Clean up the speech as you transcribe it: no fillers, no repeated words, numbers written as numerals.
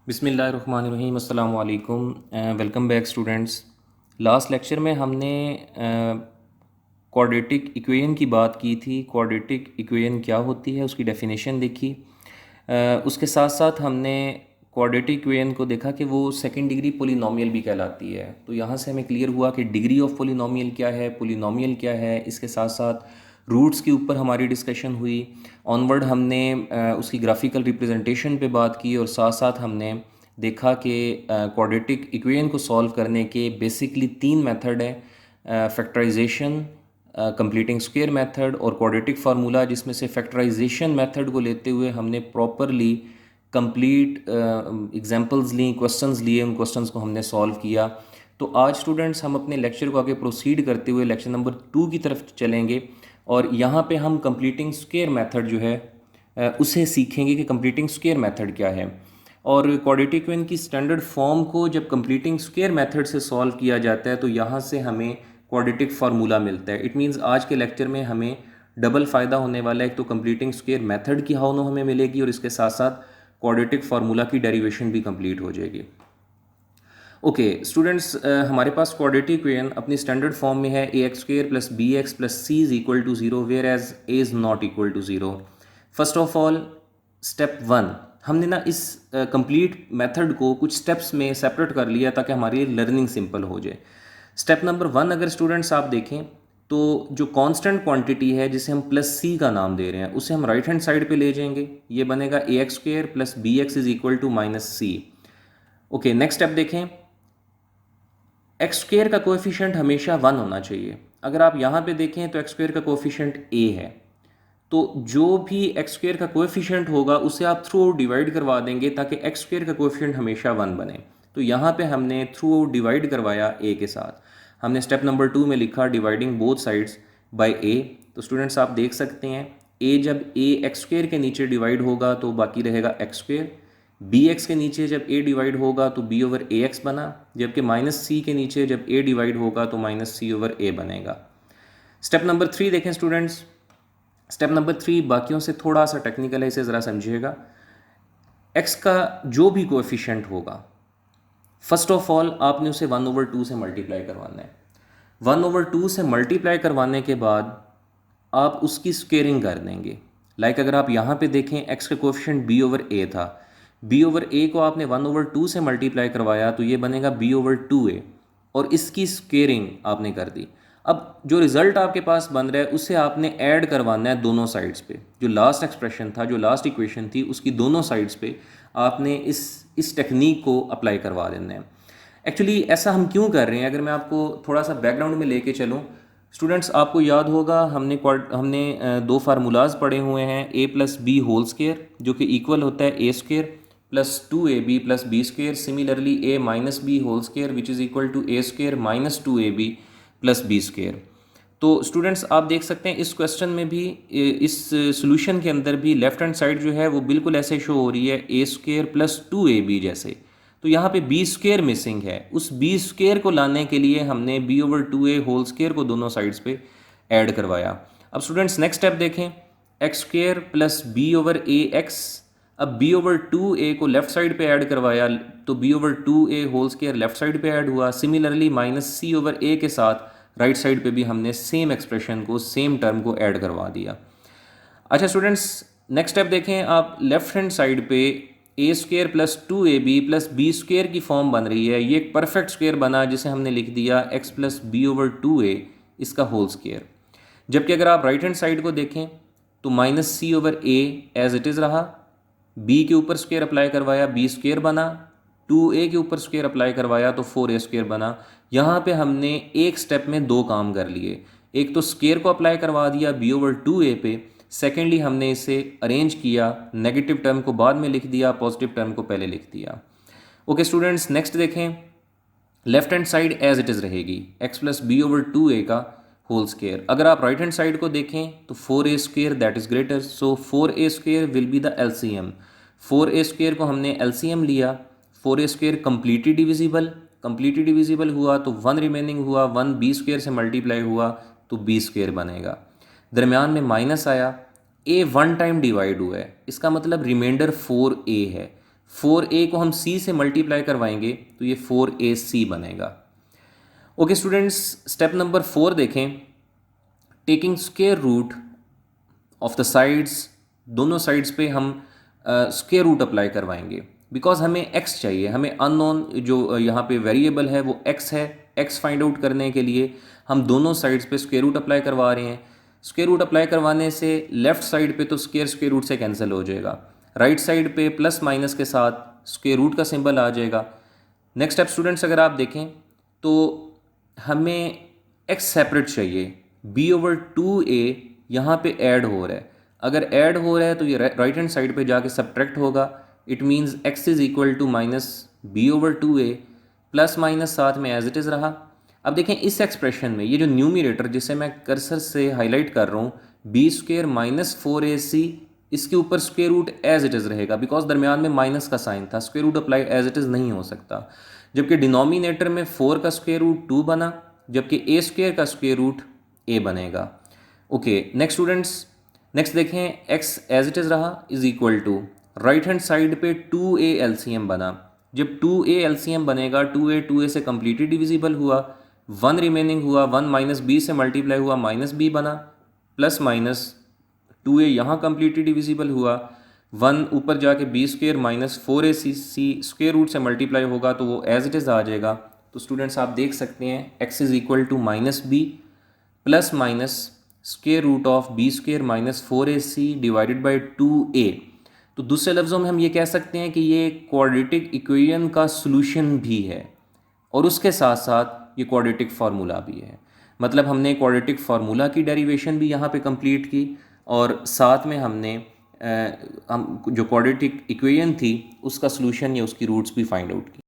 बिस्मिल्लाहिर्रहमानिर्रहीम अस्सलामु अलैकुम। Welcome back students. Last lecture में हमने क्वाड्रेटिक इक्वेशन की बात की थी। क्वाड्रेटिक इक्वेशन क्या होती है उसकी डेफिनेशन देखी। उसके साथ साथ हमने क्वाड्रेटिक इक्वेशन को देखा कि वो सेकंड डिग्री पोलिनोमियल भी कहलाती है। तो यहाँ से हमें क्लियर हुआ कि डिग्री ऑफ पोलिनोमियल क्या है, पोलिनोमियल क्या है। इसके साथ साथ रूट्स के ऊपर हमारी डिस्कशन हुई। ऑनवर्ड हमने उसकी ग्राफिकल रिप्रेजेंटेशन पे बात की और साथ साथ हमने देखा कि क्वाड्रेटिक इक्वेशन को सॉल्व करने के बेसिकली तीन मेथड हैं, फैक्टराइजेशन, कंप्लीटिंग स्क्वायर मेथड और क्वाड्रेटिक फार्मूला, जिसमें से फैक्टराइजेशन मेथड को लेते हुए हमने प्रॉपरली कंप्लीट एग्जांपल्स ली, क्वेश्चंस लिए, उन क्वेश्चंस को हमने सॉल्व किया। तो आज स्टूडेंट्स हम अपने लेक्चर को आगे प्रोसीड करते हुए लेक्चर नंबर 2 की तरफ चलेंगे और यहाँ पे हम कंप्लीटिंग स्क्वायर मेथड जो है उसे सीखेंगे कि कंप्लीटिंग स्क्वायर मेथड क्या है। और क्वाड्रेटिक इक्वेशन की स्टैंडर्ड फॉर्म को जब कंप्लीटिंग स्क्वायर मेथड से सॉल्व किया जाता है तो यहाँ से हमें क्वाड्रेटिक फार्मूला मिलता है। इट मीन्स आज के लेक्चर में हमें डबल फ़ायदा होने वाला है। एक तो कंप्लीटिंग स्क्वायर मेथड की हाउ नो हमें मिलेगी और इसके साथ साथ क्वाड्रेटिक फार्मूला की डेरिवेशन भी कंप्लीट हो जाएगी। ओके स्टूडेंट्स, हमारे पास क्वाड्रेटिक इक्वेशन अपनी स्टैंडर्ड फॉर्म में है A X square plus B X plus C is equal to zero whereas A is not equal to zero. First of all step 1 हमने ना इस कंप्लीट मेथड को कुछ स्टेप्स में separate कर लिया ताकि हमारी लर्निंग सिंपल हो जाए। स्टेप नंबर 1 अगर स्टूडेंट्स आप देखें तो जो कांस्टेंट क्वांटिटी है जिसे हम प्लस सी का नाम दे रहे हैं उसे हम राइट हैंड साइड पे ले जाएंगे। ये बनेगा A X square plus B X is equal to minus C. Okay next step देखें, एक्स स्क्वेयर का कोएफिशिएंट हमेशा 1 होना चाहिए। अगर आप यहाँ पे देखें तो एक्स स्क्वेयर का कोएफिशिएंट ए है, तो जो भी एक्स स्क्वेयर का कोएफिशिएंट होगा उसे आप थ्रू आउट डिवाइड करवा देंगे ताकि एक्स स्क्वेयर का कोएफिशिएंट हमेशा 1 बने। तो यहाँ पे हमने थ्रू आउट डिवाइड करवाया ए के साथ। हमने स्टेप नंबर 2 में लिखा डिवाइडिंग बोथ साइड्स बाय ए। तो स्टूडेंट्स आप देख सकते हैं ए जब ए एक्स स्क्वेयर के नीचे डिवाइड होगा तो बाकी रहेगा एक्स स्क्वेयर। बी एक्स के नीचे जब ए डिवाइड होगा तो बी ओवर ए एक्स बना, जबकि माइनस सी के नीचे जब ए डिवाइड होगा तो माइनस सी ओवर ए बनेगा। स्टेप नंबर 3 देखें स्टूडेंट्स। स्टेप नंबर 3 बाकियों से थोड़ा सा टेक्निकल है, इसे ज़रा समझिएगा। एक्स का जो भी कोएफिशिएंट होगा फर्स्ट ऑफ ऑल आपने उसे 1/2 से मल्टीप्लाई करवाना है। 1/2 से मल्टीप्लाई करवाने के बाद आप उसकी स्क्वेयरिंग कर देंगे। लाइक अगर आप यहाँ पे देखें एक्स का कोएफिशिएंट बी ओवर ए था, बी ओवर ए को आपने 1/2 से मल्टीप्लाई करवाया तो ये बनेगा बी ओवर 2a और इसकी स्क्वेयरिंग आपने कर दी। अब जो रिजल्ट आपके पास बन रहा है उसे आपने ऐड करवाना है दोनों साइड्स पे। जो लास्ट एक्सप्रेशन था, जो लास्ट इक्वेशन थी, उसकी दोनों साइड्स पे आपने इस टेक्निक को अप्लाई करवा देना है। एक्चुअली ऐसा हम क्यों कर रहे हैं, अगर मैं आपको थोड़ा सा बैकग्राउंड में लेके चलूँ स्टूडेंट्स, आपको याद होगा हमने दो फार्मूलाज पढ़े हुए हैं, A plus B whole square जो कि इक्वल होता है A square plus 2ab plus B square. Similarly A minus B whole square which is equal to A square minus 2ab plus B square. तो students आप देख सकते हैं इस क्वेश्चन में भी, इस सोल्यूशन के अंदर भी लेफ्ट हैंड साइड जो है वो बिल्कुल ऐसे शो हो रही है ए स्क्वेयर प्लस 2ab जैसे। तो यहाँ पे बी स्क्वेयर मिसिंग है। उस बी स्क्वेयर को लाने के लिए हमने B over 2a whole square को दोनों साइड्स पे ऐड करवाया। अब स्टूडेंट्स नेक्स्ट स्टेप देखें, X square plus B over A X. अब b ओवर 2a को लेफ्ट साइड पे ऐड करवाया तो b over 2a whole square left side पे ऐड हुआ। Similarly minus c over a के साथ राइट साइड पे भी हमने सेम एक्सप्रेशन को, सेम टर्म को ऐड करवा दिया। अच्छा स्टूडेंट्स नेक्स्ट स्टेप देखें आप, लेफ्ट हैंड साइड पे A square plus 2ab plus B square की फॉर्म बन रही है। ये एक परफेक्ट स्क्वेयर बना जिसे हमने लिख दिया x plus B over 2a इसका होल स्क्वेयर। जबकि अगर आप राइट हैंड साइड को देखें तो minus C over A as it is रहा, b के ऊपर स्क्वेयर अप्लाई करवाया बी स्क्वेयर बना, 2a के ऊपर स्क्वेयर अप्लाई करवाया तो 4a स्क्वेयर बना। यहाँ पे हमने एक स्टेप में दो काम कर लिए, एक तो स्क्वेयर को अप्लाई करवा दिया b ओवर 2a पे, सेकेंडली हमने इसे अरेंज किया, नेगेटिव टर्म को बाद में लिख दिया, पॉजिटिव टर्म को पहले लिख दिया। ओके स्टूडेंट्स नेक्स्ट देखें, left hand side as it is रहेगी X plus B over 2a का होल स्क्वेयर। अगर आप राइट हैंड साइड को देखें तो 4a square that is greater, so 4a square will be the LCM. 4a square को हमने एलसीएम लिया, 4a स्क्वेयर कंप्लीटली डिविजिबल हुआ तो 1 रिमेनिंग हुआ, 1 b स्क्वेयर से मल्टीप्लाई हुआ तो b स्क्वेयर बनेगा। दरमियान में माइनस आया, a 1 टाइम डिवाइड हुआ है, इसका मतलब रिमाइंडर 4a है। 4a को हम c से मल्टीप्लाई करवाएंगे तो ये 4ac बनेगा। ओके स्टूडेंट्स, स्टेप नंबर 4 देखें। Taking square root of the sides, दोनों साइड्स पे हम स्क्वायर रूट अप्लाई करवाएंगे बिकॉज हमें x चाहिए, हमें अननोन जो यहाँ पे वेरिएबल है वो x है। x फाइंड आउट करने के लिए हम दोनों साइड्स पे स्क्वायर रूट अप्लाई करवा रहे हैं। स्क्वायर रूट अप्लाई करवाने से लेफ्ट साइड पे तो स्क्वायर रूट से कैंसिल हो जाएगा, राइट साइड पे प्लस माइनस के साथ स्क्वायर रूट का सिंबल आ जाएगा। नेक्स्ट स्टेप स्टूडेंट्स, अगर आप देखें तो हमें x सेपरेट चाहिए, b/2a यहाँ पे ऐड हो रहा है। अगर ऐड हो रहा है तो ये राइट हैंड साइड पे जाके सब्ट्रैक्ट होगा। It means x is equal to minus b/2a, plus minus साथ में एज इट इज़ रहा। अब देखें इस एक्सप्रेशन में ये जो न्यूमिनेटर जिसे मैं कर्सर से हाईलाइट कर रहा हूँ, b² माइनस 4ac, इसके ऊपर square root as it is रहेगा बिकॉज दरमियान में माइनस का साइन था, square root apply as it is नहीं हो सकता। जबकि डिनोमिनेटर में 4 का स्क्वायर रूट 2 बना, जबकि a² का स्क्वायर रूट a बनेगा। ओके नेक्स्ट स्टूडेंट्स, नेक्स्ट देखें x एज इट इज़ रहा is equal to right hand side पे 2a LCM बना। जब 2a LCM बनेगा, 2a 2a से कम्प्लीटली डिविजिबल हुआ, 1 रिमेनिंग हुआ, 1 माइनस बी से मल्टीप्लाई हुआ, माइनस बी बना, प्लस माइनस 2a यहाँ कम्प्लीटली डिविजिबल हुआ, 1 ऊपर जाके b² minus 4ac square root से मल्टीप्लाई होगा तो वो एज इट इज़ आ जाएगा। तो स्टूडेंट्स आप देख सकते हैं x is equal to minus B plus minus square root of b² minus 4ac divided by 2a। तो दूसरे लफ्ज़ों में हम ये कह सकते हैं कि ये क्वाड्रेटिक इक्वेशन का सॉल्यूशन भी है और उसके साथ साथ ये क्वाड्रेटिक फार्मूला भी है। मतलब हमने क्वाड्रेटिक फार्मूला की डेरिवेशन भी यहाँ पे कंप्लीट की और साथ में हमने हम जो क्वाड्रेटिक इक्वेशन थी उसका सॉल्यूशन या उसकी रूट्स भी फाइंड आउट की।